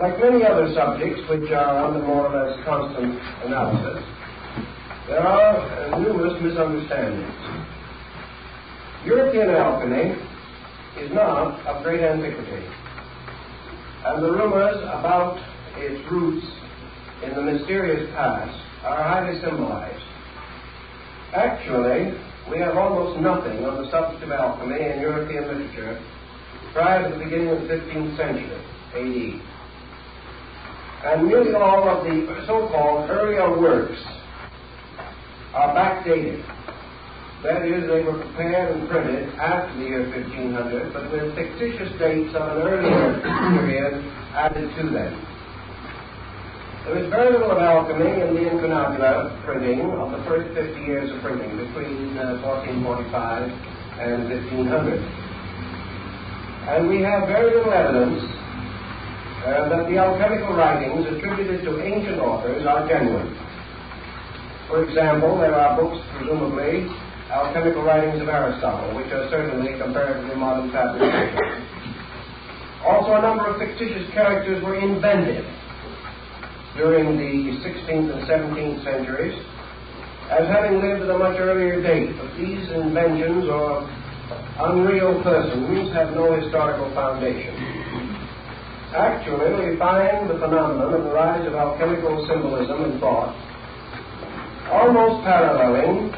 Like many other subjects which are under more or less constant analysis, there are numerous misunderstandings. European alchemy is not of great antiquity, and the rumors about its roots in the mysterious past are highly symbolized. Actually, we have almost nothing on the subject of alchemy in European literature prior to the beginning of the 15th century, A.D. And nearly all of the so-called earlier works are backdated. That is, they were prepared and printed after the year 1500, but with fictitious dates of an earlier period added to them. There is very little of alchemy in the incunabula printing of the first 50 years of printing, between 1445 and 1500. And we have very little evidence that the alchemical writings attributed to ancient authors are genuine. For example, there are books, presumably, alchemical writings of Aristotle, which are certainly comparatively modern fabrications. Also, a number of fictitious characters were invented during the 16th and 17th centuries as having lived at a much earlier date, but these inventions or unreal persons have no historical foundation. Actually, we find the phenomenon of the rise of alchemical symbolism and thought almost paralleling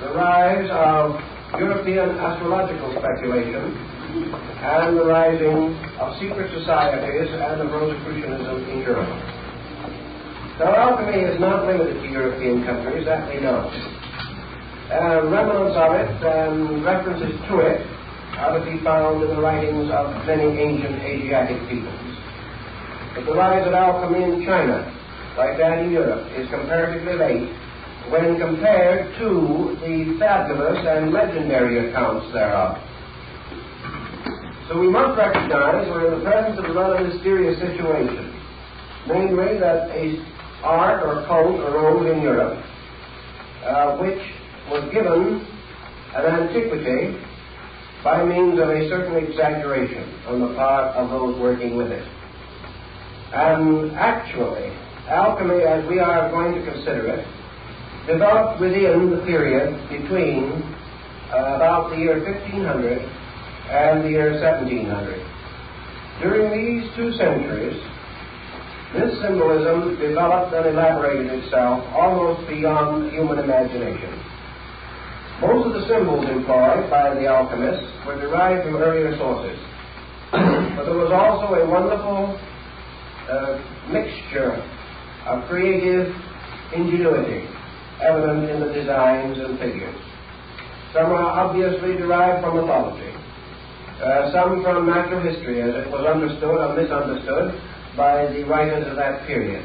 the rise of European astrological speculation and the rising of secret societies and of Rosicrucianism in Europe. Now, alchemy is not limited to European countries, that we know. Remnants of it and references to it are to be found in the writings of many ancient Asiatic peoples. But the rise of alchemy in China, like that in Europe, is comparatively late when compared to the fabulous and legendary accounts thereof. So we must recognize we're in the presence of a rather mysterious situation, namely that a art or cult arose in Europe, which was given an antiquity by means of a certain exaggeration on the part of those working with it. And actually, alchemy, as we are going to consider it, developed within the period between about the year 1500 and the year 1700. During these 2 centuries, this symbolism developed and elaborated itself almost beyond human imagination. Most of the symbols employed by the alchemists were derived from earlier sources, but there was also a wonderful mixture of creative ingenuity evident in the designs and figures. Some are obviously derived from mythology, some from natural history, as it was understood or misunderstood by the writers of that period.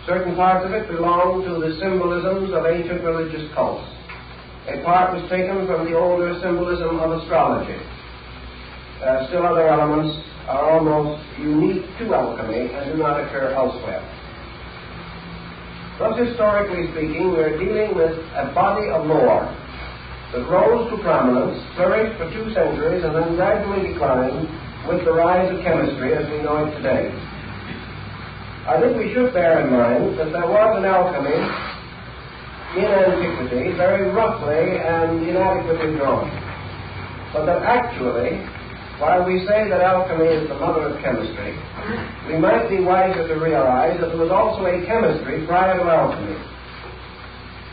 Certain parts of it belong to the symbolisms of ancient religious cults. A part was taken from the older symbolism of astrology. Still other elements are almost unique to alchemy and do not occur elsewhere. Thus, historically speaking, we are dealing with a body of lore that rose to prominence, flourished for 2 centuries, and then gradually declined with the rise of chemistry as we know it today. I think we should bear in mind that there was an alchemy in antiquity, very roughly and inadequately drawn, but that actually, while we say that alchemy is the mother of chemistry, we might be wiser to realize that there was also a chemistry prior to alchemy,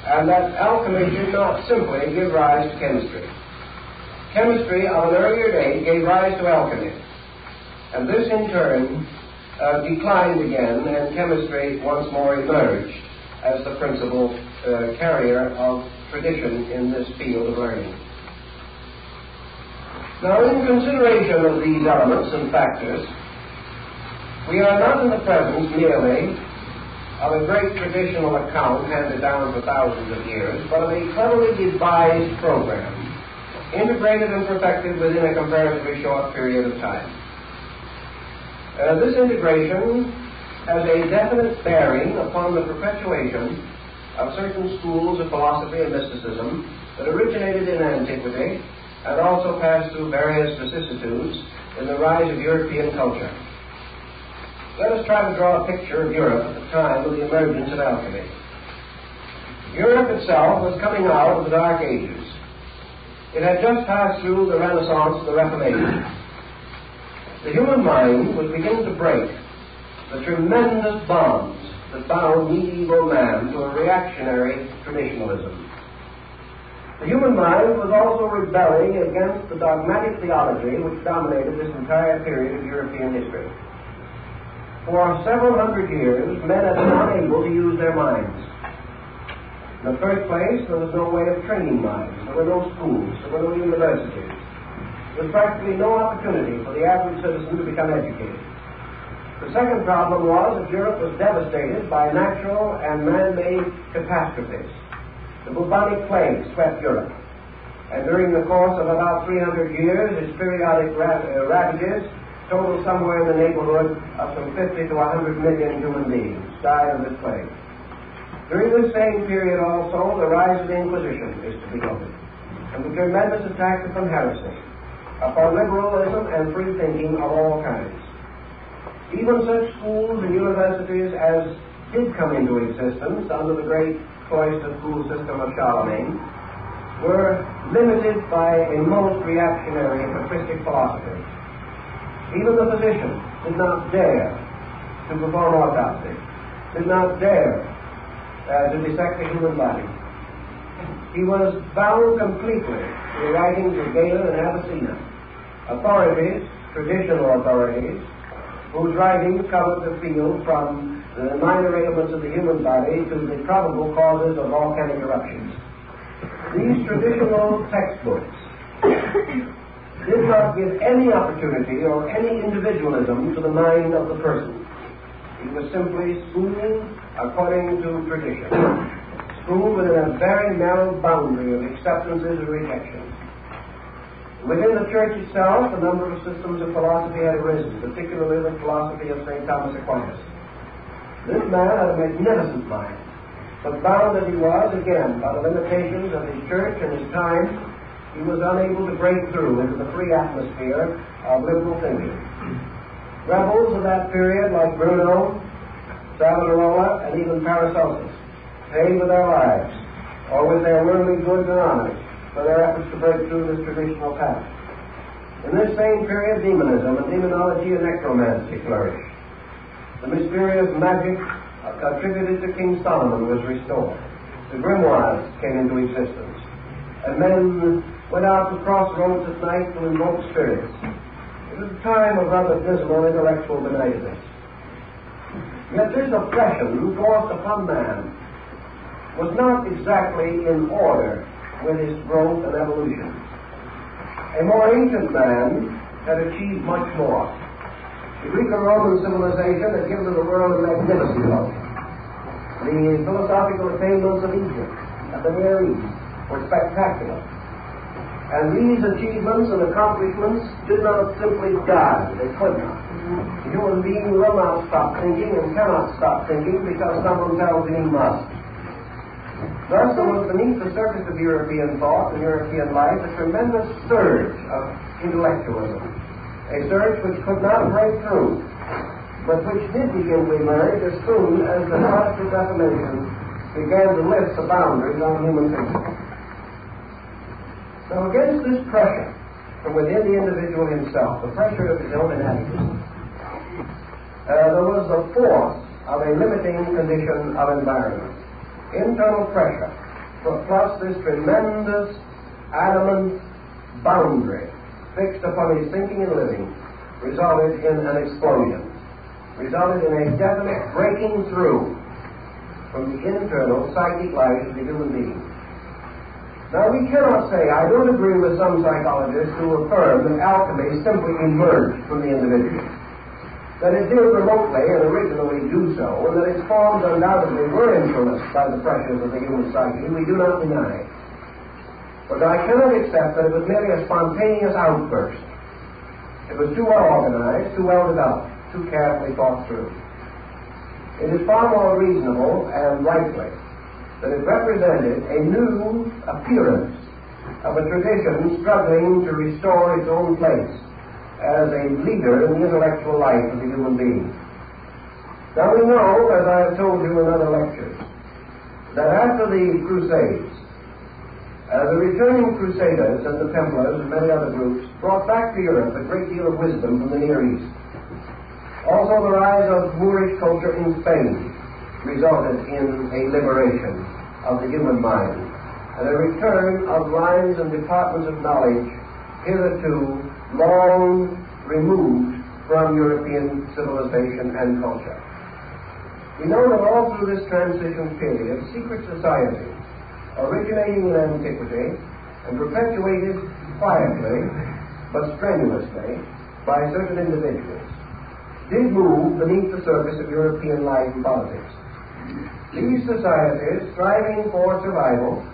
and that alchemy did not simply give rise to chemistry. Chemistry of an earlier date gave rise to alchemy, and this in turn declined again, and chemistry once more emerged as the principal carrier of tradition in this field of learning. Now, in consideration of these elements and factors, we are not in the presence merely of a great traditional account handed down for thousands of years, but of a cleverly devised program, integrated and perfected within a comparatively short period of time. This integration has a definite bearing upon the perpetuation of certain schools of philosophy and mysticism that originated in antiquity and also passed through various vicissitudes in the rise of European culture. Let us try to draw a picture of Europe at the time of the emergence of alchemy. Europe itself was coming out of the Dark Ages. It had just passed through the Renaissance and the Reformation. The human mind was beginning to break the tremendous bonds that bound medieval man to a reactionary traditionalism. The human mind was also rebelling against the dogmatic theology which dominated this entire period of European history. For several hundred years, men had been unable to use their minds. In the first place, there was no way of training minds. There were no schools. There were no universities. There was practically no opportunity for the average citizen to become educated. The second problem was that Europe was devastated by natural and man-made catastrophes. The bubonic plague swept Europe, and during the course of about 300 years, its periodic ravages totaled somewhere in the neighborhood of some 50 to 100 million human beings died of this plague. During this same period also, the rise of the Inquisition is to be noted, and the tremendous attack upon heresy, upon liberalism and free thinking of all kinds. Even such schools and universities as did come into existence under the great cloister school system of Charlemagne were limited by a most reactionary patristic philosophy. Even the physician did not dare to perform autopsy, did not dare to dissect the human body. He was bound completely to the writings of Galen and Avicenna, authorities, traditional authorities, whose writings covered the field from the minor ailments of the human body to the probable causes of volcanic eruptions. These traditional textbooks did not give any opportunity or any individualism to the mind of the person. It was simply schooled according to tradition, schooled within a very narrow boundary of acceptances and rejections. Within the church itself, a number of systems of philosophy had arisen, particularly the philosophy of St. Thomas Aquinas. This man had a magnificent mind, but bound as he was, again, by the limitations of his church and his time, he was unable to break through into the free atmosphere of liberal thinking. Rebels of that period, like Bruno, Savonarola, and even Paracelsus, paid with their lives, or with their worldly goods and honors, for their efforts to break through this traditional path. In this same period, demonism and demonology and necromancy flourished. The mysterious magic attributed to King Solomon was restored. The grimoires came into existence, and men went out to crossroads at night to invoke spirits. It was a time of rather dismal intellectual benightness. Yet this oppression forced upon man was not exactly in order with his growth and evolution. A more ancient man had achieved much more. The Greco-Roman civilization had given to the world a magnificent life. The philosophical attainments of Egypt and the Near East were spectacular. And these achievements and accomplishments did not simply die. They could not. The human being will not stop thinking and cannot stop thinking because someone tells him he must. Thus, there was beneath the surface of European thought and European life a tremendous surge of intellectualism, a surge which could not break through, but which did begin to emerge as soon as the Protestant Reformation began to lift the boundaries on human thinking. Now, against this pressure from within the individual himself, the pressure of his own inadequacy, there was the force of a limiting condition of environment. Internal pressure, plus this tremendous adamant boundary fixed upon his thinking and living, resulted in an explosion, resulted in a definite breaking through from the internal psychic life of the human being. Now, we cannot say, I don't agree with some psychologists who affirm that alchemy simply emerged from the individual. That it did remotely and originally do so, and that its forms undoubtedly were influenced by the pressures of the human psyche, we do not deny. But I cannot accept that it was merely a spontaneous outburst. It was too well organized, too well developed, too carefully thought through. It is far more reasonable and likely that it represented a new appearance of a tradition struggling to restore its own place as a leader in the intellectual life of the human being. Now we know, as I have told you in other lectures, that after the Crusades, the returning Crusaders and the Templars and many other groups brought back to Europe a great deal of wisdom from the Near East. Also, the rise of Moorish culture in Spain resulted in a liberation of the human mind and a return of lines and departments of knowledge hitherto long removed from European civilization and culture. We know that all through this transition period, secret societies, originating in antiquity and perpetuated quietly but strenuously by certain individuals, did move beneath the surface of European life and politics. These societies, striving for survival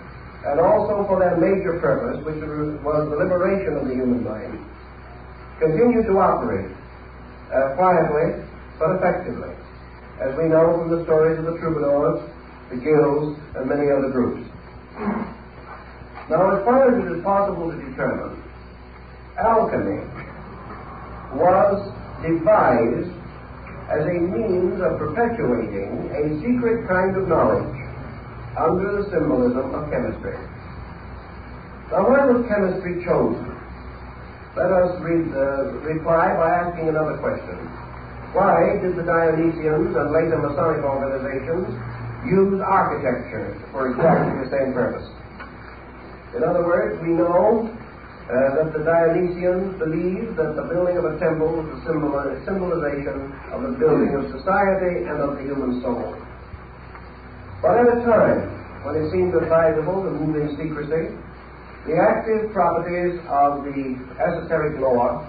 and also for their major purpose, which was the liberation of the human mind, continued to operate quietly but effectively, as we know from the stories of the troubadours, the guilds, and many other groups. Now, as far as it is possible to determine, alchemy was devised as a means of perpetuating a secret kind of knowledge under the symbolism of chemistry. Now, why was chemistry chosen? Let us reply by asking another question. Why did the Dionysians and later Masonic organizations use architecture for exactly the same purpose? In other words, we know that the Dionysians believed that the building of a temple was a symbolization of the building of society and of the human soul. But at a time when it seemed advisable to move in secrecy, the active properties of the esoteric lore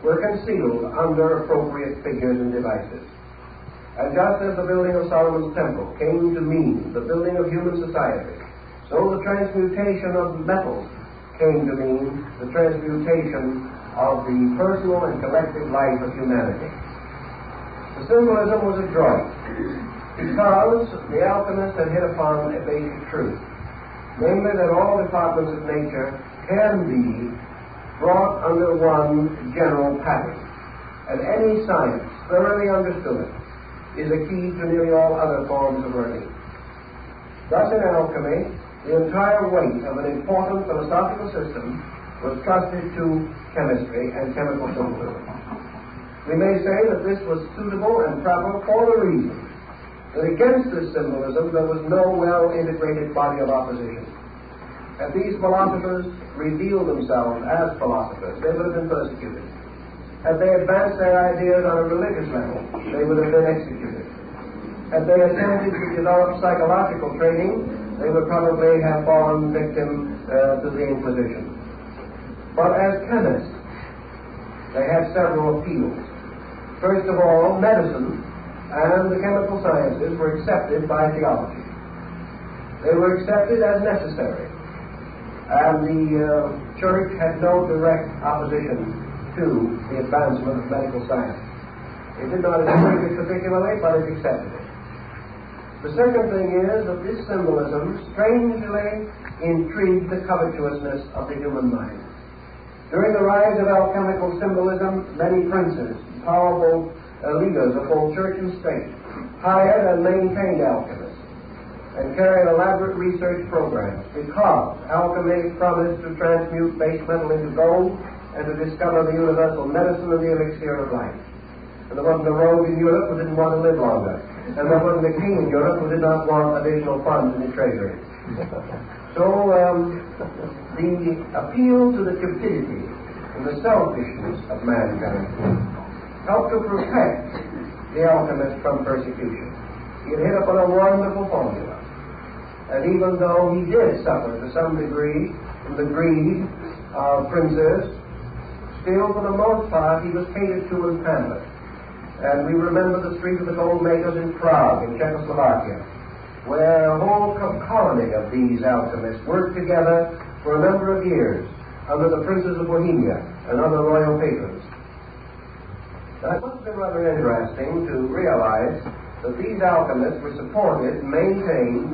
were concealed under appropriate figures and devices. And just as the building of Solomon's temple came to mean the building of human society, so the transmutation of metals came to mean the transmutation of the personal and collective life of humanity. The symbolism was adroit because the alchemist had hit upon a basic truth, namely that all departments of nature can be brought under one general pattern, and any science thoroughly understood is a key to nearly all other forms of learning. Thus, in alchemy, the entire weight of an important philosophical system was trusted to chemistry and chemical symbolism. We may say that this was suitable and proper for the reason that against this symbolism there was no well-integrated body of opposition. If these philosophers revealed themselves as philosophers, they would have been persecuted. Had they advanced their ideas on a religious level, they would have been executed. Had they attempted to develop psychological training, they would probably have fallen victim to the Inquisition. But as chemists, they had several appeals. First of all, medicine and the chemical sciences were accepted by theology. They were accepted as necessary, and the Church had no direct opposition to the advancement of medical science. It did not agree with it particularly, but it accepted it. The second thing is that this symbolism strangely intrigued the covetousness of the human mind. During the rise of alchemical symbolism, many princes, powerful leaders of both church and state, hired and maintained alchemists and carried elaborate research programs because alchemy promised to transmute base metal into gold and to discover the universal medicine and the elixir of life. And there wasn't a rogue in Europe who didn't want to live longer. And there wasn't a king in Europe who did not want additional funds in the treasury. So the appeal to the cupidity and the selfishness of mankind helped to protect the alchemist from persecution. He had hit upon a wonderful formula. And even though he did suffer to some degree from the greed of princes, still for the most part he was catered to and pampered. And we remember the Street of the Gold Makers in Prague, in Czechoslovakia, where a whole colony of these alchemists worked together for a number of years under the princes of Bohemia and other royal patrons. Now, it must have been rather interesting to realize that these alchemists were supported, maintained,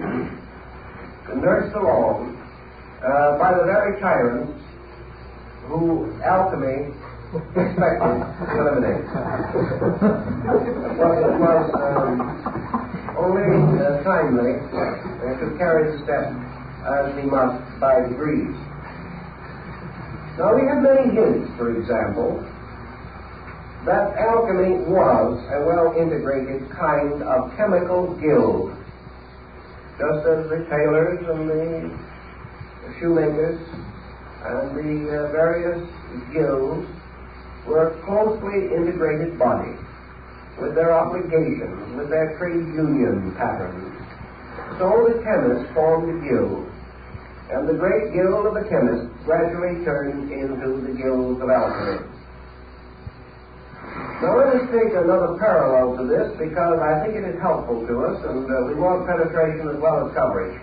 and nursed along by the very tyrants who alchemy expected to eliminate. But it was only timely to carry the step as we must by degrees. Now we have many hints, for example, that alchemy was a well-integrated kind of chemical guild, just as the tailors and the shoemakers and the various guilds were closely integrated bodies with their obligations, with their trade union patterns. So the chemists formed a guild, and the great guild of the chemists gradually turned into the guilds of alchemy. Now let us take another parallel to this, because I think it is helpful to us, and we want penetration as well as coverage.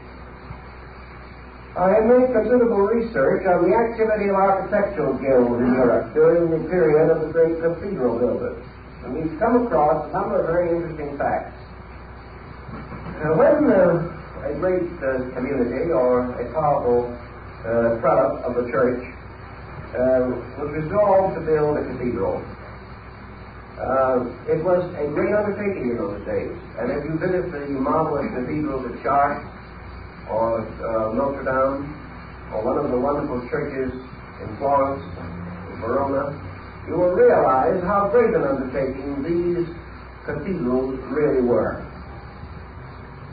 I have made considerable research on the activity of architectural guilds in Europe during the period of the great cathedral builders, and we've come across a number of very interesting facts. When a great community or a powerful prelate of the church was resolved to build a cathedral, it was a great undertaking in those days. And if you visit the marvelous cathedrals at Chartres or Notre Dame or one of the wonderful churches in Florence, in Verona, you will realize how great an undertaking these cathedrals really were.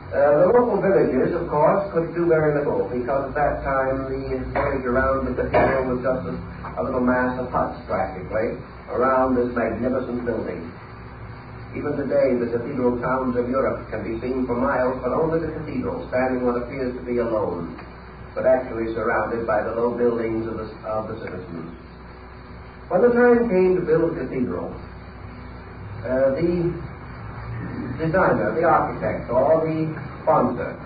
The local villages, of course, could do very little, because at that time the village around the cathedral was just a little mass of huts, practically, around this magnificent building. Even today, the cathedral towns of Europe can be seen for miles, but only the cathedral, standing what appears to be alone, but actually surrounded by the low buildings of the citizens. When the time came to build a cathedral, the designer, the architect, or the sponsor,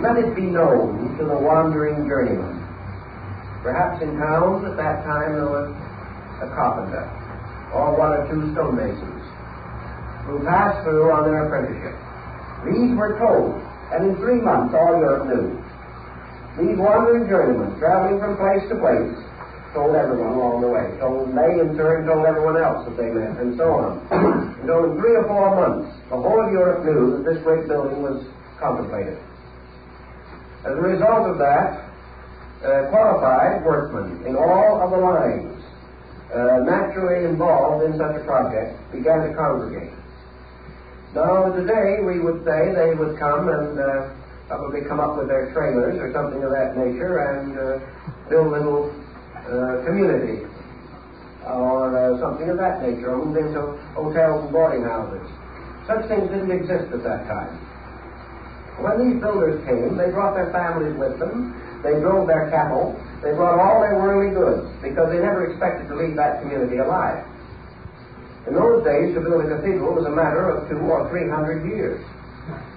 let it be known to the wandering journeyman. Perhaps in towns at that time there was a carpenter, or one or two stonemasons, who passed through on their apprenticeship. These were told, and in 3 months all Europe knew. These wandering journeymen, traveling from place to place, told everyone along the way. So they in turn told everyone else that they met, and so on. So in 3 or 4 months, the whole of Europe knew that this great building was contemplated. As a result of that, qualified workmen in all of the lines naturally involved in such a project began to congregate. Now today we would say they would come and probably come up with their trailers or something of that nature and build little community or something of that nature, or move into hotels and boarding houses. Such things didn't exist at that time. When these builders came, they brought their families with them, they drove their cattle, they brought all their worldly goods, because they never expected to leave that community alive. In those days, to build a cathedral was a matter of 200 or 300 years.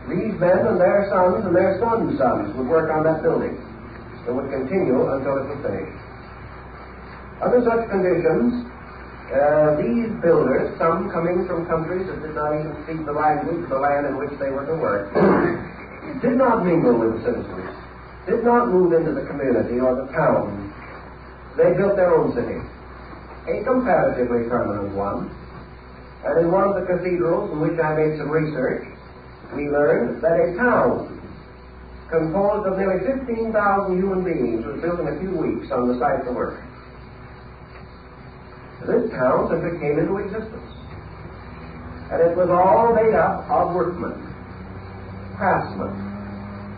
These men and their sons and their sons' sons would work on that building. It would continue until it was finished. Under such conditions, these builders, some coming from countries that did not even speak the language of the land in which they were to work, did not mingle with the citizens, did not move into the community or the town. They built their own city, a comparatively permanent one. And in one of the cathedrals in which I made some research, we learned that a town composed of nearly 15,000 human beings was built in a few weeks on the site of the work. This town simply came into existence. And it was all made up of workmen, craftsmen,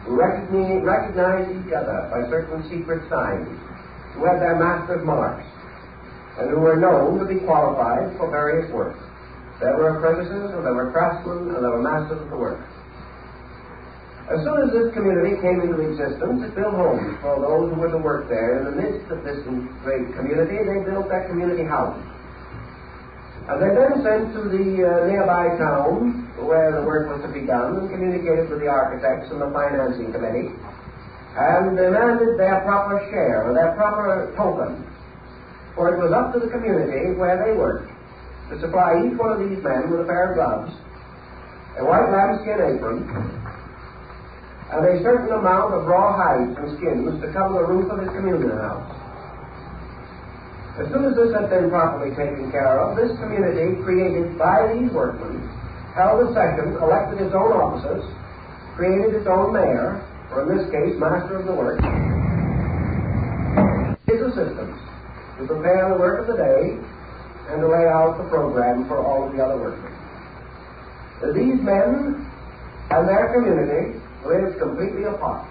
who recognized each other by certain secret signs, who had their master's marks, and who were known to be qualified for various work. There were apprentices, and there were craftsmen, and there were masters of the work. As soon as this community came into existence, it built homes for those who were to work there. In the midst of this great community, they built their community houses. And they then sent to the nearby town where the work was to be done and communicated with the architects and the financing committee and demanded their proper share or their proper token. For it was up to the community where they worked to supply each one of these men with a pair of gloves, a white lambskin apron, and a certain amount of raw hides and skins to cover the roof of his communion house. As soon as this had been properly taken care of, this community, created by these workmen, held a session, elected its own officers, created its own mayor, or in this case, master of the work, his assistants, to prepare the work of the day and to lay out the program for all of the other workmen. These men and their community lived completely apart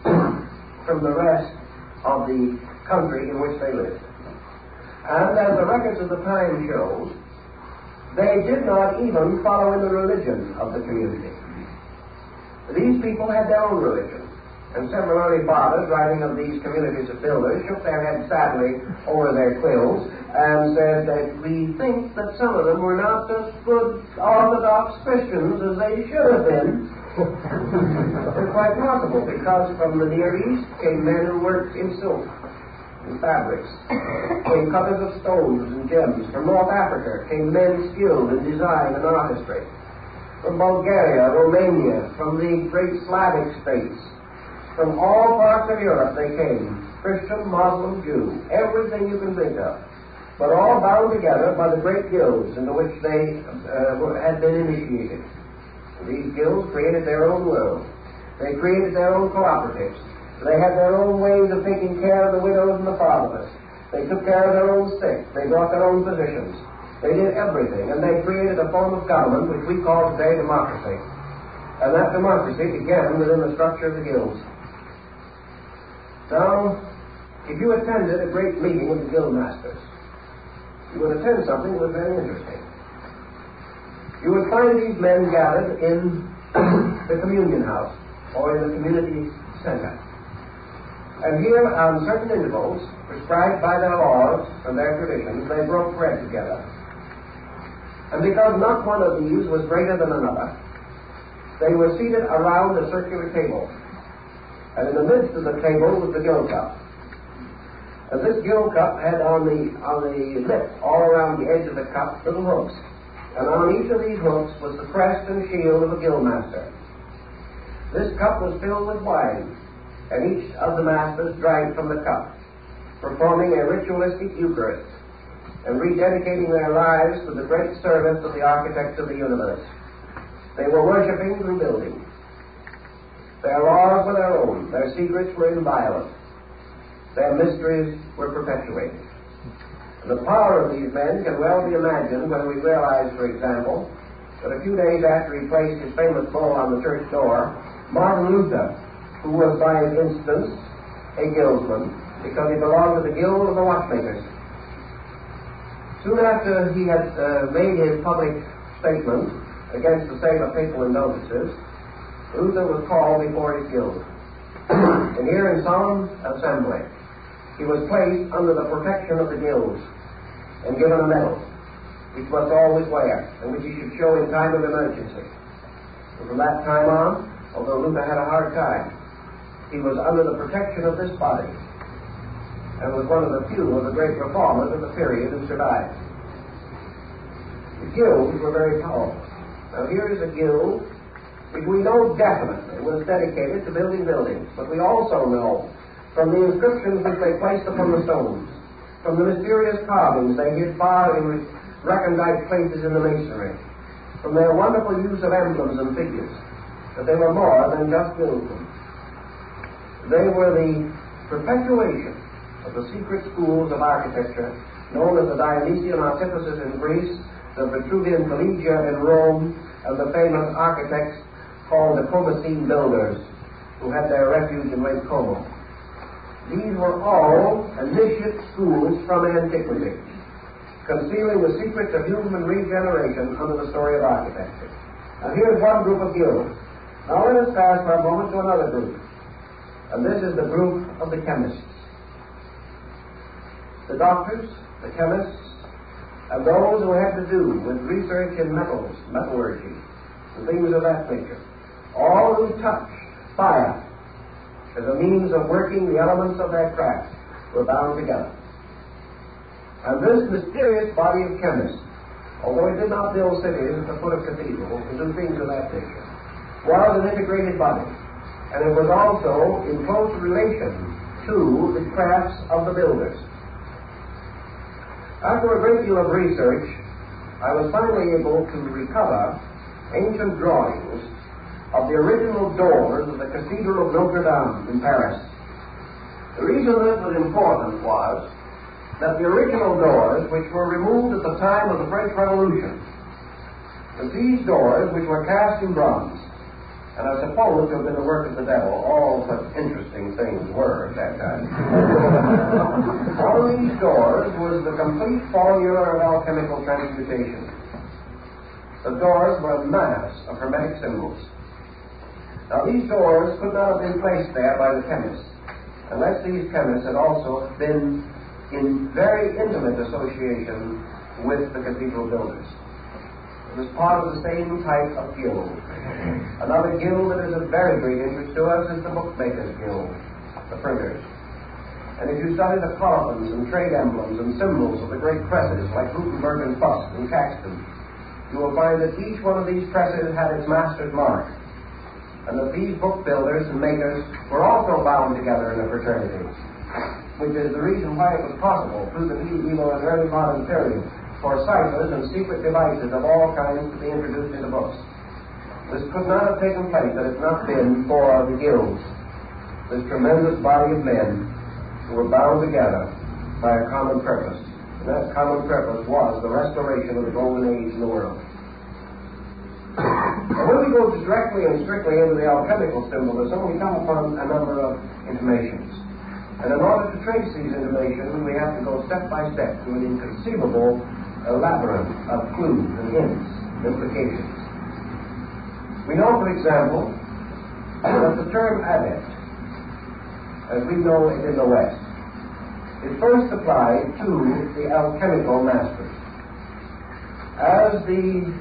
from the rest of the country in which they lived. And as the records of the time show, they did not even follow in the religion of the community. These people had their own religion. And several early fathers, writing of these communities of builders, shook their heads sadly over their quills and said that we think that some of them were not as good Orthodox Christians as they should have been. It's quite possible, because from the Near East came men who worked in silk and fabrics, came cutters of stones and gems. From North Africa came men skilled in design and artistry. From Bulgaria, Romania, from the great Slavic states, from all parts of Europe they came, Christian, Muslim, Jew, everything you can think of, but all bound together by the great guilds into which they had been initiated. These guilds created their own world. They created their own cooperatives. They had their own ways of taking care of the widows and the fatherless. They took care of their own sick. They brought their own physicians. They did everything, and they created a form of government which we call today democracy. And that democracy began within the structure of the guilds. Now, if you attended a great meeting of the guild masters, you would attend something that was very interesting. You would find these men gathered in the communion house or in the community center. And here, on certain intervals, prescribed by their laws and their traditions, they broke bread together. And because not one of these was greater than another, they were seated around a circular table. And in the midst of the table was the gill cup. And this gill cup had on the lip, all around the edge of the cup, little hooks. And on each of these hooks was the crest and shield of a guild master. This cup was filled with wine, and each of the masters drank from the cup, performing a ritualistic Eucharist and rededicating their lives to the great service of the architect of the universe. They were worshipping through building. Their laws were their own. Their secrets were inviolate. Their mysteries were perpetuated. And the power of these men can well be imagined when we realize, for example, that a few days after he placed his famous bull on the church door, Martin Luther, who was by instance a guildsman, because he belonged to the guild of the watchmakers, soon after he had made his public statement against the sale of papal indulgences, Luther was called before his guild. And here in solemn assembly, he was placed under the protection of the guilds and given a medal, which must always wear, and which he should show in time of emergency. And from that time on, although Luther had a hard time, he was under the protection of this body, and was one of the few of the great reformers of the period who survived. The guilds were very powerful. Now here is a guild which we know definitely was dedicated to building buildings, but we also know from the inscriptions which they placed upon the stones, from the mysterious carvings they hid far in recondite places in the masonry, from their wonderful use of emblems and figures, that they were more than just guildsmen. They were the perpetuation of the secret schools of architecture known as the Dionysian artificers in Greece, the Vitruvian Collegia in Rome, and the famous architects called the Commacene builders, who had their refuge in Lake Como. These were all initiate schools from antiquity, concealing the secrets of human regeneration under the story of architecture. And here's one group of guilds. Now let us pass for a moment to another group. And this is the group of the chemists. The doctors, the chemists, and those who had to do with research in metals, metallurgy, and things of that nature. All who touched fire as a means of working the elements of their craft were bound together. And this mysterious body of chemists, although it did not build cities at the foot of cathedrals and do things of that nature, was an integrated body. And it was also in close relation to the crafts of the builders. After a great deal of research, I was finally able to recover ancient drawings of the original doors of the Cathedral of Notre Dame in Paris. The reason this was important was that the original doors, which were removed at the time of the French Revolution, that these doors, which were cast in bronze, and I suppose to have been the work of the devil, all such interesting things were at that time. On these doors was the complete formula of alchemical transmutation. The doors were a mass of hermetic symbols. Now these doors could not have been placed there by the chemists, unless these chemists had also been in very intimate association with the cathedral builders. It was part of the same type of guild. Another guild that is of very great interest to us is the Bookmakers' Guild, the printers. And if you study the coffins and trade emblems and symbols of the great presses like Gutenberg and Fuss and Caxton, you will find that each one of these presses had its master's mark, and that these book builders and makers were also bound together in a fraternity, which is the reason why it was possible through the medieval and early modern period for ciphers and secret devices of all kinds to be introduced into books. This could not have taken place had it not been for the guilds, this tremendous body of men who were bound together by a common purpose. And that common purpose was the restoration of the golden age in the world. And when we go directly and strictly into the alchemical symbolism, we come upon a number of intimations. And in order to trace these intimations, we have to go step by step through an inconceivable labyrinth of clues and hints and implications. We know, for example, that the term adept, as we know it in the West, is first applied to the alchemical masters. As the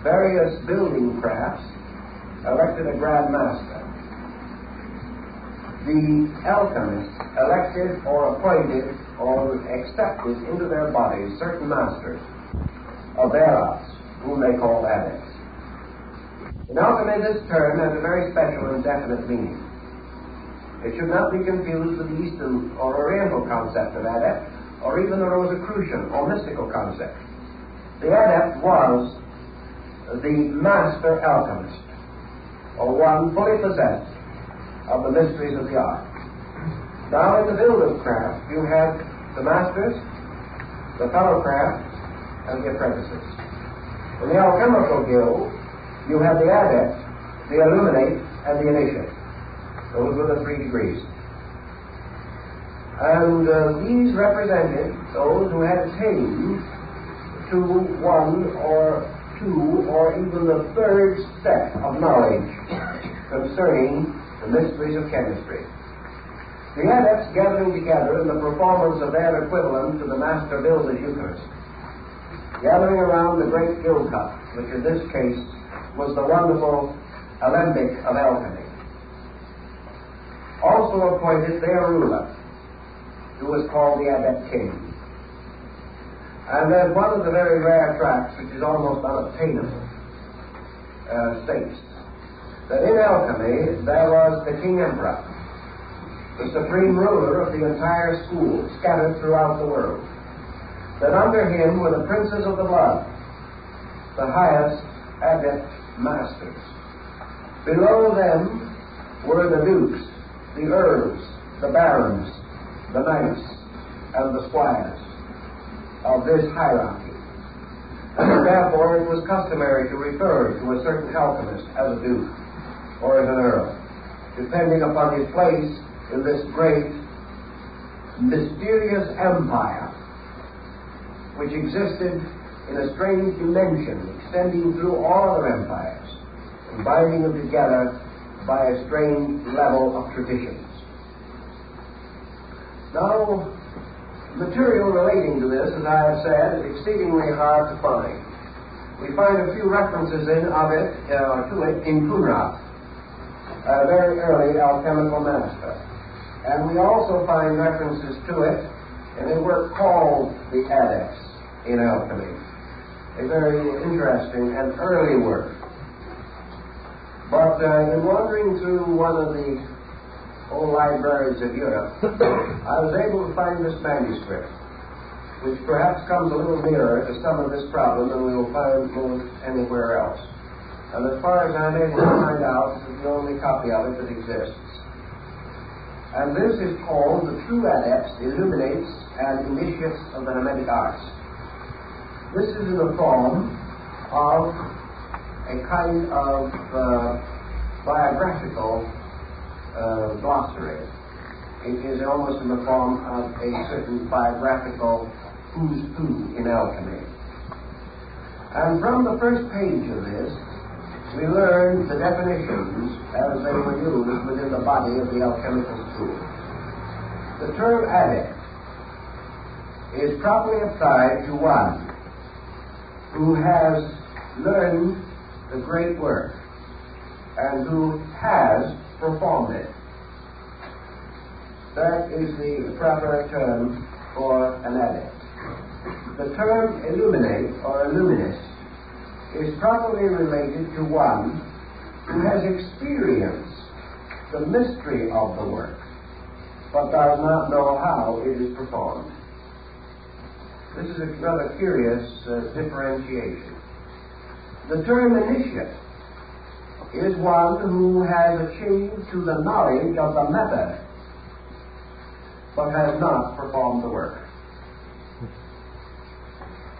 various building crafts elected a grand master, the alchemists elected or appointed or accepted into their bodies certain masters of their arts, whom they call adepts. In alchemy, this term has a very special and definite meaning. It should not be confused with the Eastern or Oriental concept of adept, or even the Rosicrucian or mystical concept. The adept was the master alchemist, or one fully possessed of the mysteries of the art. Now, in the builder's craft, you have the masters, the fellow craft, and the apprentices. In the alchemical guild, you have the adept, the illuminate, and the initiate. Those were the 3 degrees. And these represented those who had attained to 1 or 2 or even the 3rd step of knowledge concerning the mysteries of chemistry. The adepts gathering together in the performance of their equivalent to the master builder's Eucharist, gathering around the great guild cup, which in this case was the wonderful alembic of alchemy. Also appointed their ruler, who was called the Adept King. And there's one of the very rare tracts, which is almost unobtainable, states that in alchemy there was the King Emperor, the supreme ruler of the entire school scattered throughout the world. That under him were the princes of the blood, the highest adept masters. Below them were the dukes, the earls, the barons, the knights, and the squires of this hierarchy. And therefore it was customary to refer to a certain alchemist as a duke or as an earl, depending upon his place in this great mysterious empire which existed in a strange dimension extending through all other empires and binding them together by a strange level of traditions. Now, material relating to this, as I have said, is exceedingly hard to find. We find a few references to it in Kunrat, a very early alchemical master. And we also find references to it in a work called The Adepts in Alchemy, a very interesting and early work. But in wandering through one of the old libraries of Europe, I was able to find this manuscript. which perhaps comes a little nearer to some of this problem than we will find most anywhere else. And as far as I'm able to find out, this is the only copy of it that exists. And this is called The True Adepts, Illuminates, and Initiates of the Hermetic Arts. This is in the form of a kind of biographical glossary. It is almost in the form of a certain biographical who's who in alchemy. And from the first page of this, we learn the definitions as they were used within the body of the alchemical school. The term adept is properly applied to one who has learned the great work and who has performed it. That is the proper term for an adept. The term illuminate or illuminist is properly related to one who has experienced the mystery of the work, but does not know how it is performed. This is a rather curious differentiation. The term initiate is one who has achieved to the knowledge of the method, but has not performed the work.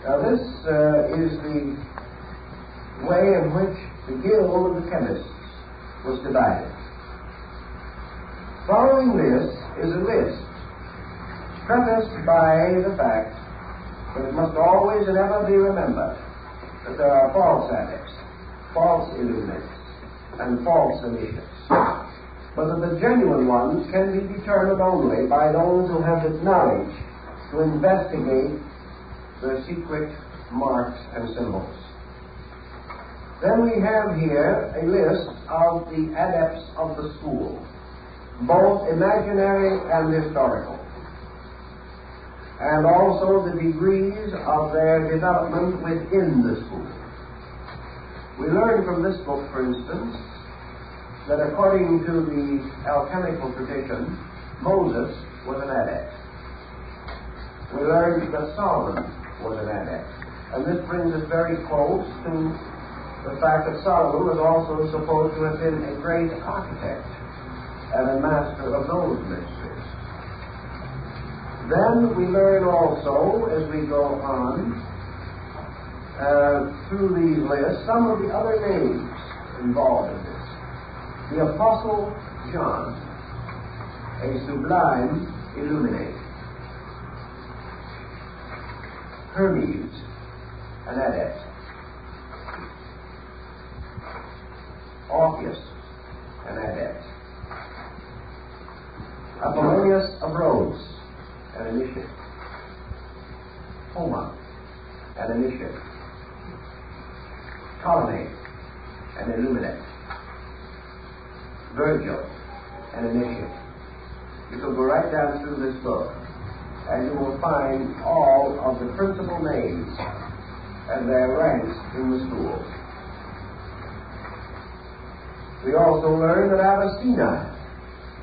Now this is the way in which the guild of the chemists was divided. Following this is a list prefaced by the fact that it must always and ever be remembered that there are false adepts, false illuminates, and false initiates, but that the genuine ones can be determined only by those who have the knowledge to investigate the secret marks and symbols. Then we have here a list of the adepts of the school, both imaginary and historical, and also the degrees of their development within the school. We learn from this book, for instance, that according to the alchemical tradition, Moses was an adept. We learn that Solomon was an adept. And this brings us very close to the fact that Solomon was also supposed to have been a great architect and a master of those mysteries. Then we learn also, as we go on through these lists, some of the other names involved in this. The Apostle John, a sublime illuminate. Hermes, an adept. Orpheus, an adept. Apollonius of Rhodes, an initiate. Homer, an initiate. Ptolemy, an illuminate. Virgil, an initiate. You can go right down through this book, and you will find all of the principal names and their ranks in the school. We also learn that Avicenna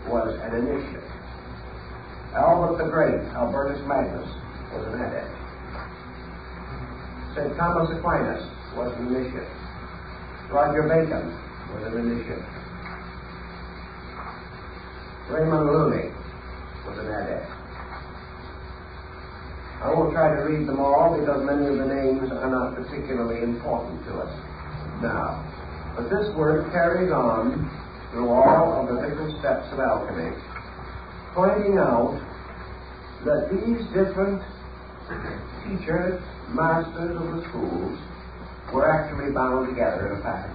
was an initiate. Albert the Great, Albertus Magnus, was an adept. St. Thomas Aquinas was an initiate. Roger Bacon was an initiate. Raymond Lully was an adept. I won't try to read them all because many of the names are not particularly important to us now. But this work carries on through all of the different steps of alchemy, pointing out that these different teachers, masters of the schools, were actually bound together in a pattern.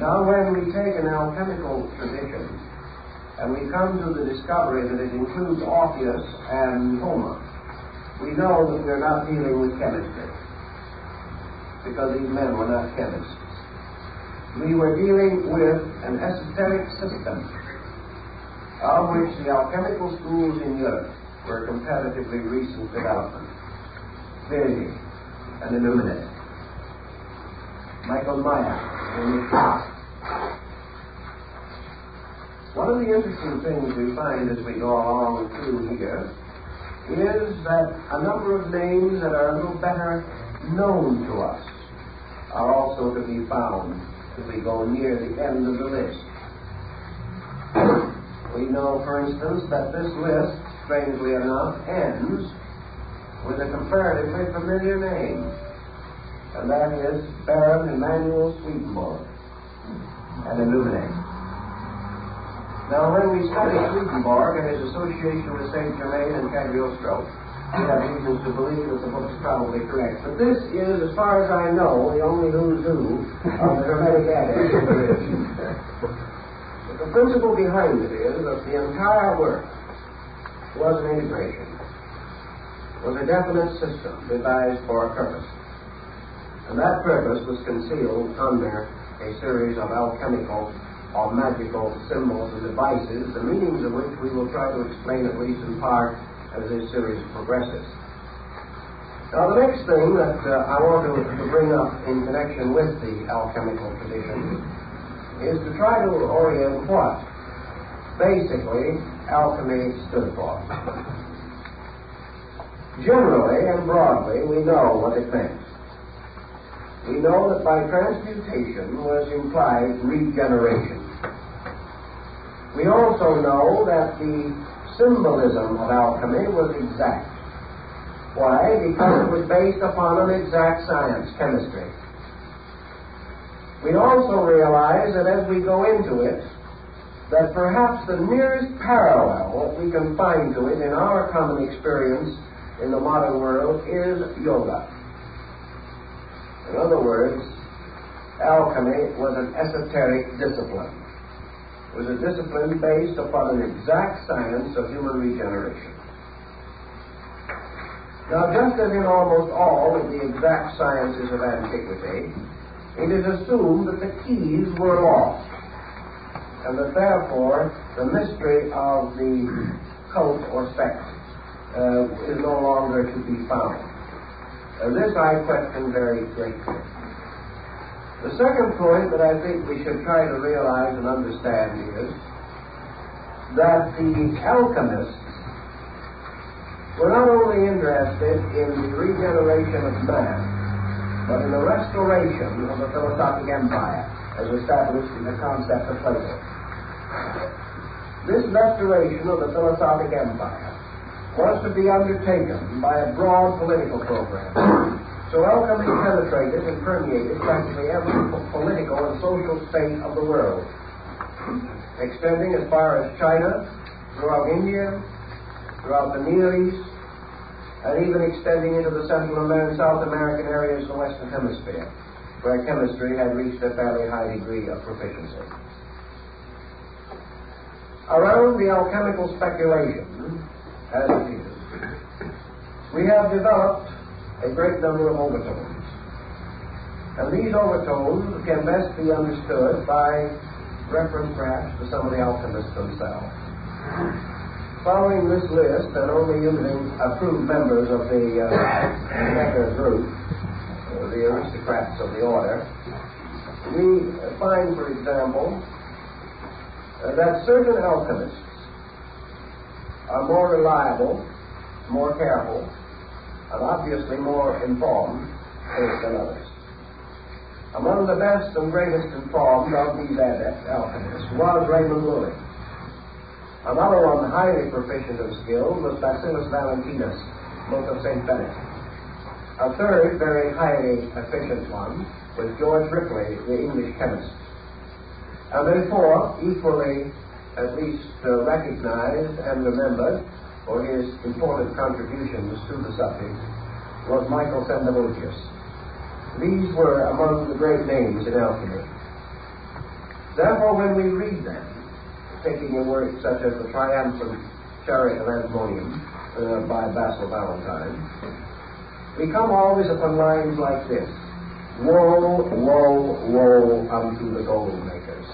Now when we take an alchemical tradition and we come to the discovery that it includes Orpheus and Homer, we know that we're not dealing with chemistry, because these men were not chemists. We were dealing with an esoteric system of which the alchemical schools in Europe were comparatively recent development. Virgil, an illuminate. Michael Meyer, an initiate. One of the interesting things we find as we go along through here is that a number of names that are a little better known to us are also to be found as we go near the end of the list. We know, for instance, that this list, strangely enough, ends with a comparatively familiar name, and that is Baron Emanuel Swedenborg, an Illuminate. Now, when we study Swedenborg and his association with Saint Germain and Cagliostro, we have reasons to believe that the book is probably correct. But this is, as far as I know, the only who's who of the Hermetic Adepts there is. But the principle behind it is that the entire work was an integration, was a definite system devised for a purpose. And that purpose was concealed under a series of alchemical or magical symbols and devices, the meanings of which we will try to explain at least in part as this series progresses. Now, the next thing that I want to bring up in connection with the alchemical tradition is to try to orient what basically alchemy stood for. Generally and broadly, we know what it meant. We know that by transmutation was implied regeneration. We also know that the symbolism of alchemy was exact. Why? Because it was based upon an exact science, chemistry. We also realize that as we go into it, that perhaps the nearest parallel that we can find to it in our common experience in the modern world is yoga. In other words, alchemy was an esoteric discipline. It was a discipline based upon an exact science of human regeneration. Now, just as in almost all of the exact sciences of antiquity, it is assumed that the keys were lost, and that therefore the mystery of the cult or sect is no longer to be found. This I question very greatly. The second point that I think we should try to realize and understand is that the alchemists were not only interested in the regeneration of man, but in the restoration of the philosophic empire as established in the concept of Plato. This restoration of the philosophic empire was to be undertaken by a broad political program. So alchemy penetrated and permeated practically every political and social state of the world, extending as far as China, throughout India, throughout the Near East, and even extending into the Central and South American areas of the Western Hemisphere, where chemistry had reached a fairly high degree of proficiency. Around the alchemical speculation, as it is, we have developed a great number of overtones. And these overtones can best be understood by reference perhaps to some of the alchemists themselves. Following this list, and only using approved members of the Necker group, the aristocrats of the order, we find, for example, that certain alchemists are more reliable, more careful, and obviously more informed than others. Among the best and greatest informed of these adept alchemists was Raymond Lully. Another one highly proficient and skilled was Bacillus Valentinus, monk of St. Benedict. A third very highly efficient one was George Ripley, the English chemist. And then fourth, equally at least recognized and remembered for his important contributions to the subject, was Michael Sendivogius. These were among the great names in alchemy. Therefore, when we read them, taking a work such as the Triumphant Chariot of Antimonium by Basil Valentine, we come always upon lines like this: Woe, woe, woe unto the gold makers.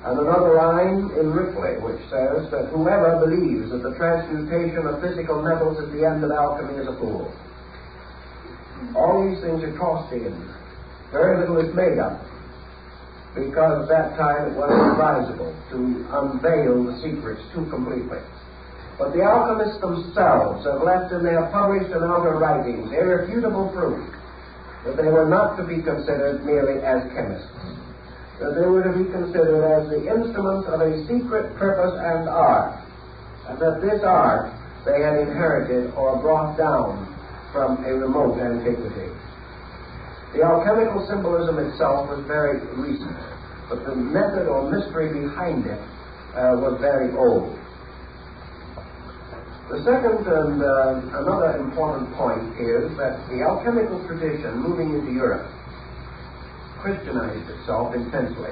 And another line in Ripley which says that whoever believes that the transmutation of physical metals is the end of alchemy is a fool. All these things are tossed in. Very little is made up, because at that time it was advisable to unveil the secrets too completely. But the alchemists themselves have left in their published and outer writings irrefutable proof that they were not to be considered merely as chemists, that they were to be considered as the instruments of a secret purpose and art, and that this art they had inherited or brought down from a remote antiquity. The alchemical symbolism itself was very recent, but the method or mystery behind it was very old. The second and another important point is that the alchemical tradition moving into Europe Christianized itself intensely.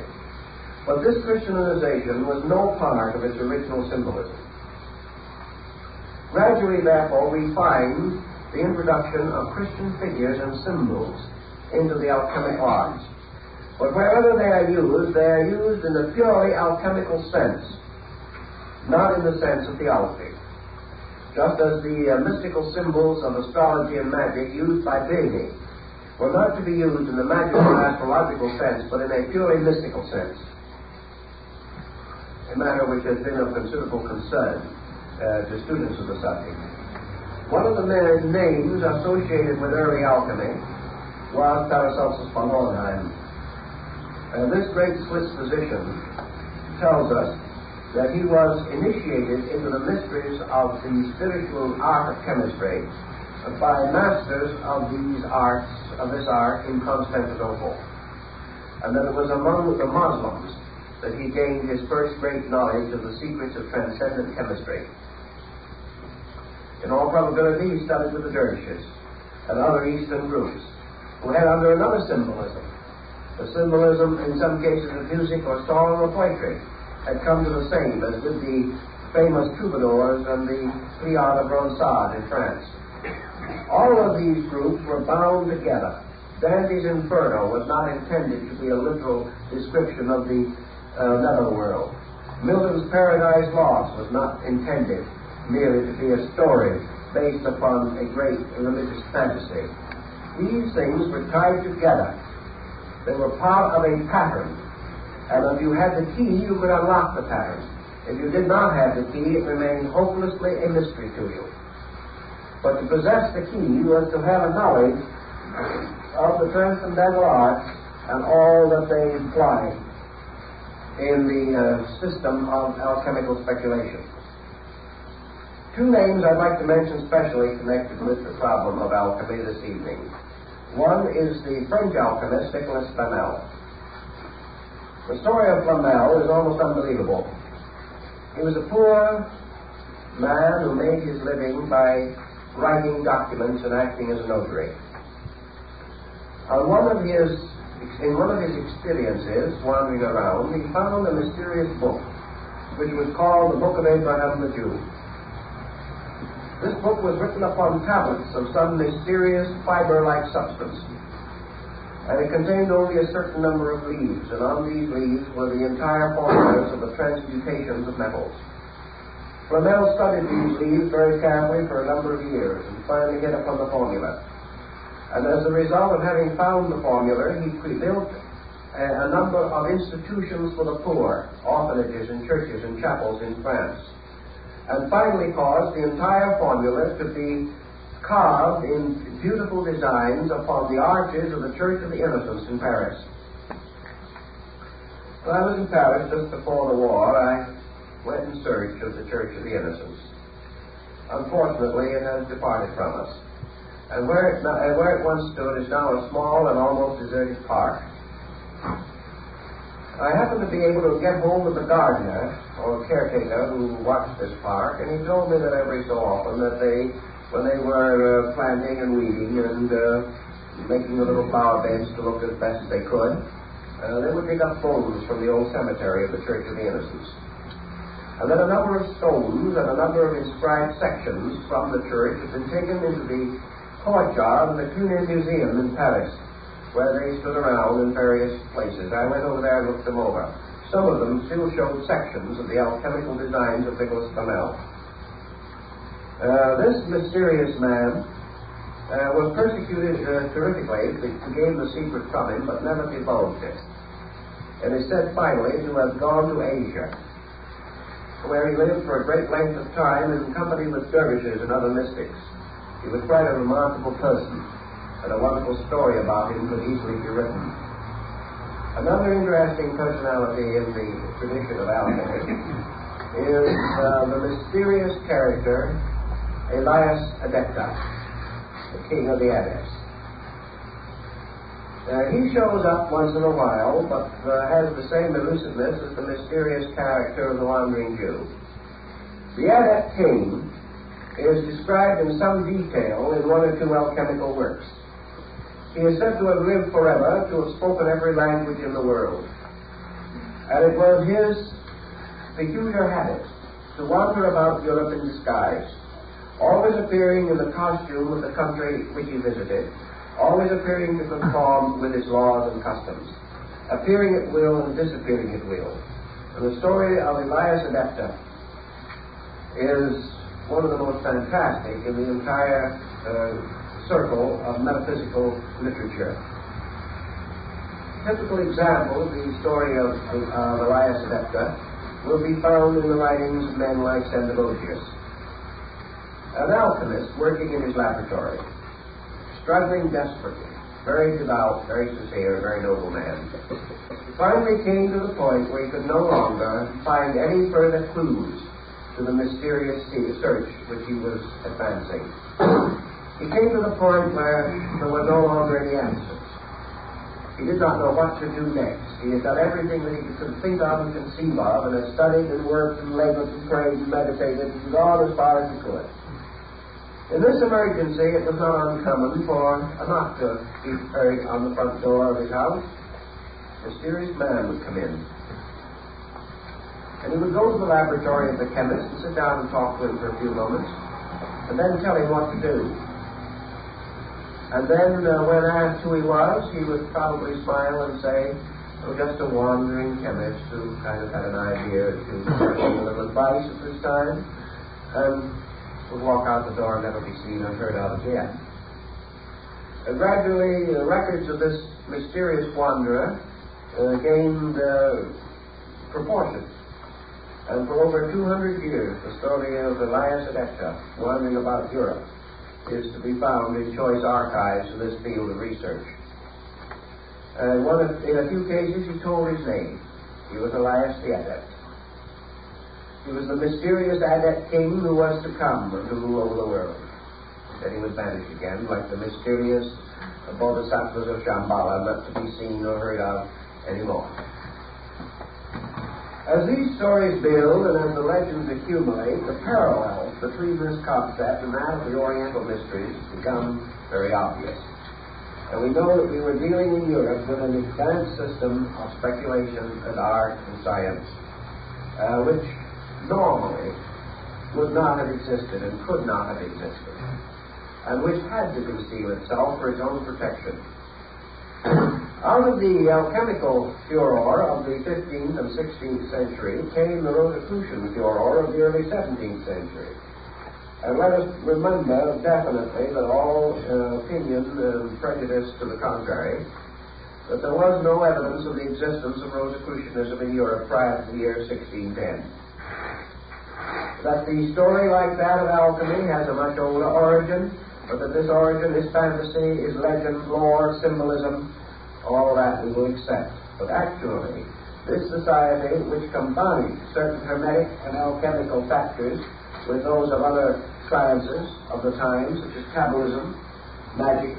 But this Christianization was no part of its original symbolism. Gradually, therefore, we find the introduction of Christian figures and symbols into the alchemic arts. But wherever they are used in a purely alchemical sense, not in the sense of theology. Just as the mystical symbols of astrology and magic used by Bede were not to be used in the magical and astrological sense, but in a purely mystical sense, a matter which has been of considerable concern to students of the subject. One of the names associated with early alchemy was Paracelsus von Hohenheim. This great Swiss physician tells us that he was initiated into the mysteries of the spiritual art of chemistry by masters of this art in Constantinople, and that it was among the Muslims that he gained his first great knowledge of the secrets of transcendent chemistry. In all probability, he studied with the dervishes and other Eastern groups who had under another symbolism, the symbolism in some cases of music or song or poetry, had come to the same as did the famous troubadours and the Pliard of Ronsard in France. All of these groups were bound together. Dante's Inferno was not intended to be a literal description of the netherworld. Milton's Paradise Lost was not intended merely to be a story based upon a great religious fantasy. These things were tied together. They were part of a pattern. And if you had the key, you could unlock the pattern. If you did not have the key, it remained hopelessly a mystery to you. But to possess the key was to have a knowledge of the transcendental arts and all that they imply in the system of alchemical speculation. Two names I'd like to mention specially connected with the problem of alchemy this evening. One is the French alchemist Nicolas Flamel. The story of Flamel is almost unbelievable. He was a poor man who made his living by writing documents and acting as a notary. In one of his experiences wandering around, he found a mysterious book, which was called the Book of Abraham the Jew. This book was written upon tablets of some mysterious fiber-like substance, and it contained only a certain number of leaves, and on these leaves were the entire formulas of the transmutations of metals. Flamel studied these leaves very carefully for a number of years, and finally hit upon the formula. And as a result of having found the formula, he built a number of institutions for the poor, orphanages and churches and chapels in France, and finally caused the entire formula to be carved in beautiful designs upon the arches of the Church of the Innocents in Paris. When I was in Paris just before the war, I went in search of the Church of the Innocents. Unfortunately, it has departed from us, and where it once stood is now a small and almost deserted park. I happened to be able to get hold of the gardener or caretaker who watched this park, and he told me that every so often that when they were planting and weeding and making the little flower beds to look as best they could, they would dig up bones from the old cemetery of the Church of the Innocents. And then a number of stones and a number of inscribed sections from the church had been taken into the courtyard of the Cluny Museum in Paris, where they stood around in various places. I went over there and looked them over. Some of them still showed sections of the alchemical designs of Nicolas Flamel. This mysterious man was persecuted terrifically to gain the secret from him, but never divulged it. And is said finally to have gone to Asia. where he lived for a great length of time in company with dervishes and other mystics. He was quite a remarkable person, and a wonderful story about him could easily be written. Another interesting personality in the tradition of alchemy is the mysterious character Elias Adepta, the king of the Adepts. He shows up once in a while, but has the same elusiveness as the mysterious character of the wandering Jew. The Adept king is described in some detail in one or two alchemical works. He is said to have lived forever, to have spoken every language in the world. And it was his peculiar habit to wander about Europe in disguise, always appearing in the costume of the country which he visited, always appearing to conform with its laws and customs, appearing at will and disappearing at will. And the story of Elias Adepta is one of the most fantastic in the entire circle of metaphysical literature. Typical example of the story of Elias Adepta will be found in the writings of men like Sendologius, an alchemist working in his laboratory, struggling desperately, very devout, very sincere, very noble man. He finally came to the point where he could no longer find any further clues to the mysterious search which he was advancing. He came to the point where there were no longer any answers. He did not know what to do next. He had done everything that he could think of and conceive of, and had studied and worked and labored and prayed and meditated and gone as far as he could. In this emergency, it was not uncommon for a knock to be heard on the front door of his house. A mysterious man would come in. And he would go to the laboratory of the chemist and sit down and talk to him for a few moments, and then tell him what to do. And then, when asked who he was, he would probably smile and say, "Oh, just a wandering chemist who kind of had an idea to give a little advice at this time," and would walk out the door and never be seen or heard of again. Gradually, records of this mysterious wanderer gained proportion. And for over 200 years, the story of Elias Adepta, wandering about Europe, is to be found in choice archives in this field of research. In a few cases, he told his name. He was Elias the Adept. He was the mysterious Adept king who was to come and to rule over the world. Then he would vanish again, like the mysterious bodhisattvas of Shambhala, not to be seen or heard of anymore. As these stories build and as the legends accumulate, the parallels between this concept and that of the Oriental mysteries become very obvious. And we know that we were dealing in Europe with an advanced system of speculation and art and science, which normally would not have existed and could not have existed, and which had to conceal itself for its own protection. Out of the alchemical furor of the 15th and 16th century came the Rosicrucian furor of the early 17th century. And let us remember definitely that all opinion and prejudice to the contrary, that there was no evidence of the existence of Rosicrucianism in Europe prior to the year 1610. That the story like that of alchemy has a much older origin, but that this origin is fantasy, is legend, lore, symbolism, all that we will accept. But actually, this society, which combined certain hermetic and alchemical factors with those of other sciences of the times, such as Kabbalism, magic,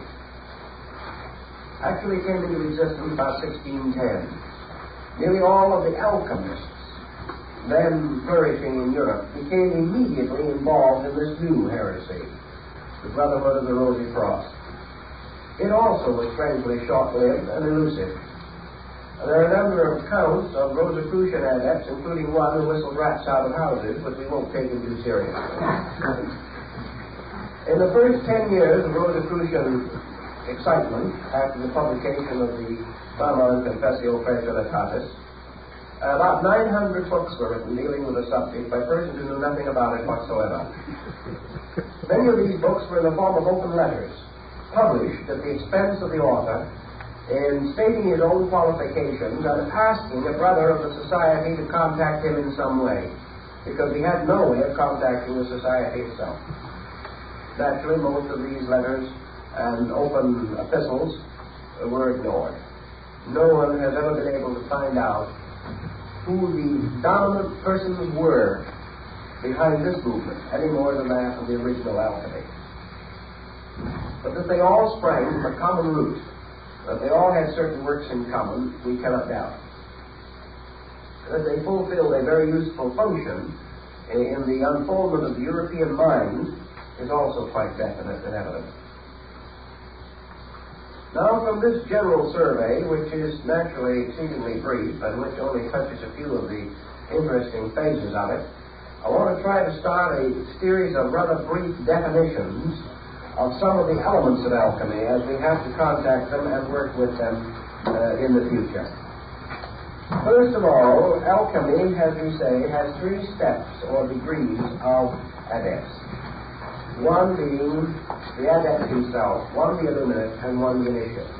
actually came into existence about 1610. Nearly all of the alchemists then flourishing in Europe became immediately involved in this new heresy, the Brotherhood of the Rosy Cross. It also was strangely short-lived and elusive. There are a number of accounts of Rosicrucian adepts, including one who whistled rats out of houses, but we won't take him too seriously. In the first 10 years of Rosicrucian excitement, after the publication of the Brahma and Confessio Praetoritatis, about 900 books were written dealing with the subject by persons who knew nothing about it whatsoever. Many of these books were in the form of open letters, published at the expense of the author, in stating his own qualifications and asking a brother of the society to contact him in some way. because he had no way of contacting the society itself. Naturally, most of these letters and open epistles were ignored. No one has ever been able to find out who the dominant persons were behind this movement, any more than that of the original alchemy. But that they all sprang from a common root, that they all had certain works in common, we cannot doubt. That they fulfilled a very useful function in the unfoldment of the European mind is also quite definite and evident. Now, from this general survey, which is naturally exceedingly brief and which only touches a few of the interesting phases of it, I want to try to start a series of rather brief definitions of some of the elements of alchemy as we have to contact them and work with them in the future. First of all, alchemy, as we say, has three steps or degrees of adepts. One being the adept himself, one the illuminate, and one the initiate.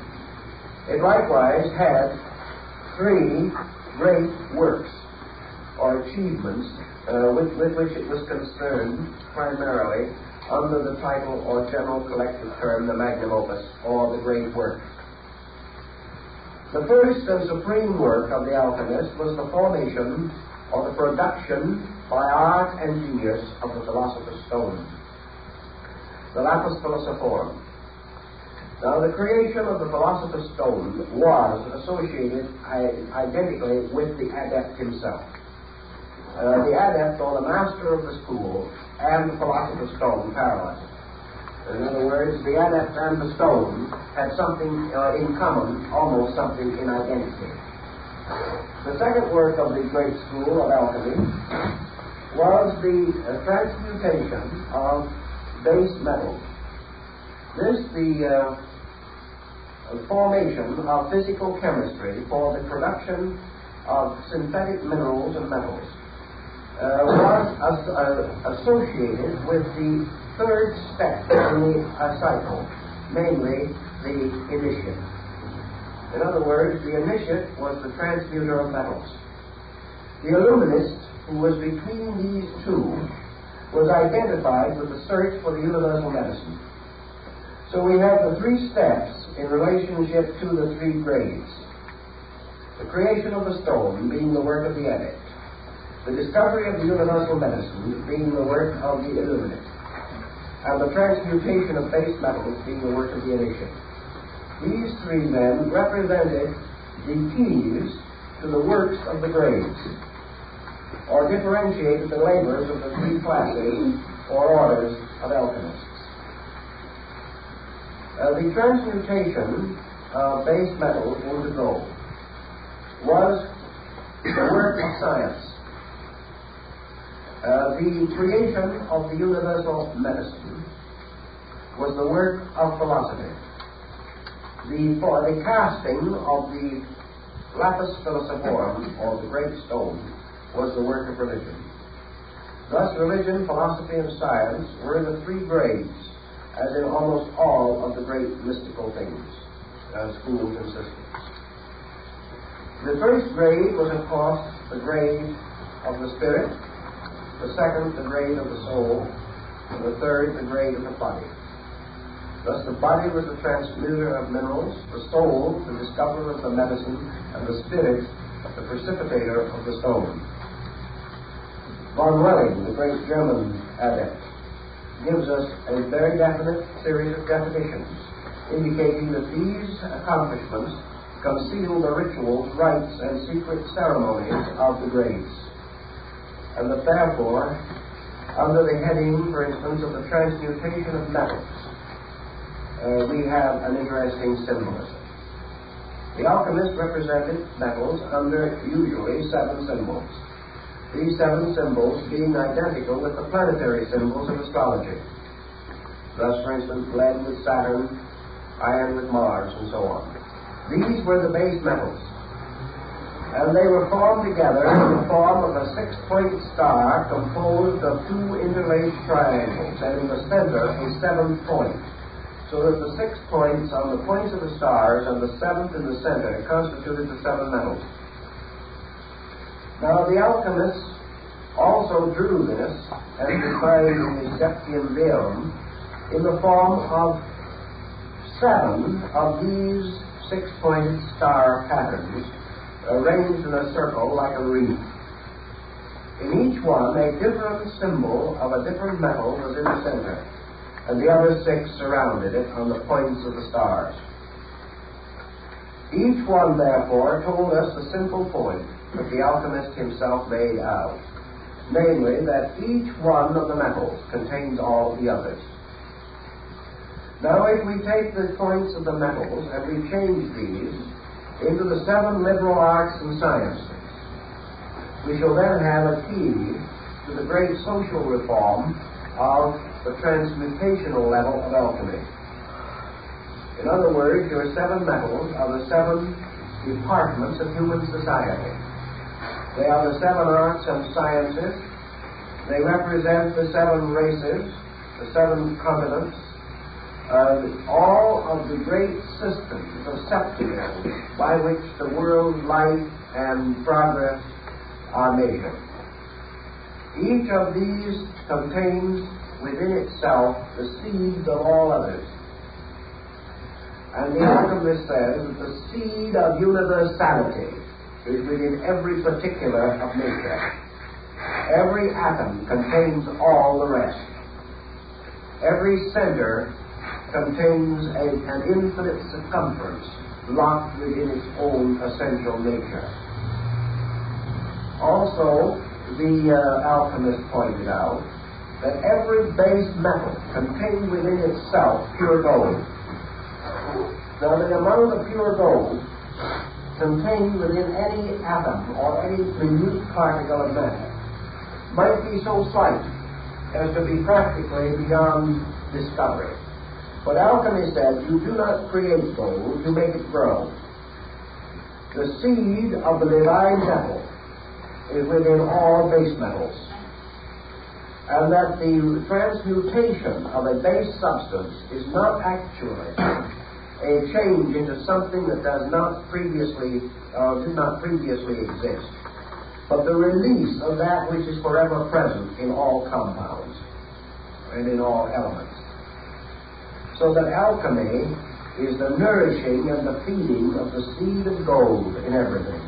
It likewise had three great works or achievements with which it was concerned primarily under the title or general collective term, the magnum opus, or the great work. The first and supreme work of the alchemist was the formation or the production by art and genius of the philosopher's stone, the lapis philosophorum. Now, the creation of the philosopher's stone was associated identically with the adept himself. The adept, or the master of the school, and the philosopher's stone parallel. In other words, the adept and the stone had something in common, almost something in identity. The second work of the great school of alchemy was the transmutation of base metals. This, the formation of physical chemistry for the production of synthetic minerals and metals, was associated with the third step in the cycle, namely the initiate. In other words, the initiate was the transmuter of metals. The illuminist, who was between these two, was identified with the search for the universal medicine. So we have the three steps in relationship to the three grades. The creation of the stone being the work of the adept, the discovery of the universal medicine being the work of the illuminate, and the transmutation of base metals being the work of the initiate. These three men represented the keys to the works of the grades, or differentiated the labors of the three classes or orders of alchemists. The transmutation of base metals into gold was the work of science. The creation of the universal medicine was the work of philosophy. The casting of the lapis philosophorum, or the great stone, was the work of religion. Thus, religion, philosophy, and science were the three grades, as in almost all of the great mystical things, schools and systems. The first grade was, of course, the grade of the spirit, the second, the grade of the soul, and the third, the grade of the body. Thus, the body was the transmuter of minerals, the soul, the discoverer of the medicine, and the spirit, the precipitator of the stone. Von Welling, the great German adept, gives us a very definite series of definitions, indicating that these accomplishments conceal the rituals, rites, and secret ceremonies of the grades, and that therefore, under the heading, for instance, of the transmutation of metals, we have an interesting symbolism. The alchemist represented metals under usually 7 symbols. These 7 symbols being identical with the planetary symbols of astrology. Thus, for instance, lead with Saturn, iron with Mars, and so on. These were the base metals, and they were formed together in the form of a 6-point star composed of 2 interlaced triangles, and in the center a 7th point, so that the 6 points on the points of the stars and the 7th in the center constituted the 7 metals. Now, the alchemists also also drew this, as defined in the Septium Verum, in the form of 7 of these 6-pointed star patterns arranged in a circle like a wreath. In each one, a different symbol of a different metal was in the center, and the other 6 surrounded it on the points of the stars. Each one, therefore, told us the simple point that the alchemist himself made out, namely that each one of the metals contains all of the others. Now, if we take the points of the metals and we change these into the 7 liberal arts and sciences, we shall then have a key to the great social reform of the transmutational level of alchemy. In other words, your 7 metals are the 7 departments of human society. They are the 7 arts and sciences. They represent the 7 races, the 7 continents, all of the great systems of septium by which the world's life and progress are measured. Each of these contains within itself the seeds of all others. And the alchemist says that the seed of universality is within every particular of nature. Every atom contains all the rest. Every center contains an infinite circumference locked within its own essential nature. Also, the alchemist pointed out that every base metal contains within itself pure gold. Now, the amount of pure gold contained within any atom or any minute particle of matter might be so slight as to be practically beyond discovery. But alchemy said, you do not create gold, you make it grow. The seed of the divine metal is within all base metals, and that the transmutation of a base substance is not actually a change into something that did not previously exist, but the release of that which is forever present in all compounds and in all elements. So that alchemy is the nourishing and the feeding of the seed of gold in everything.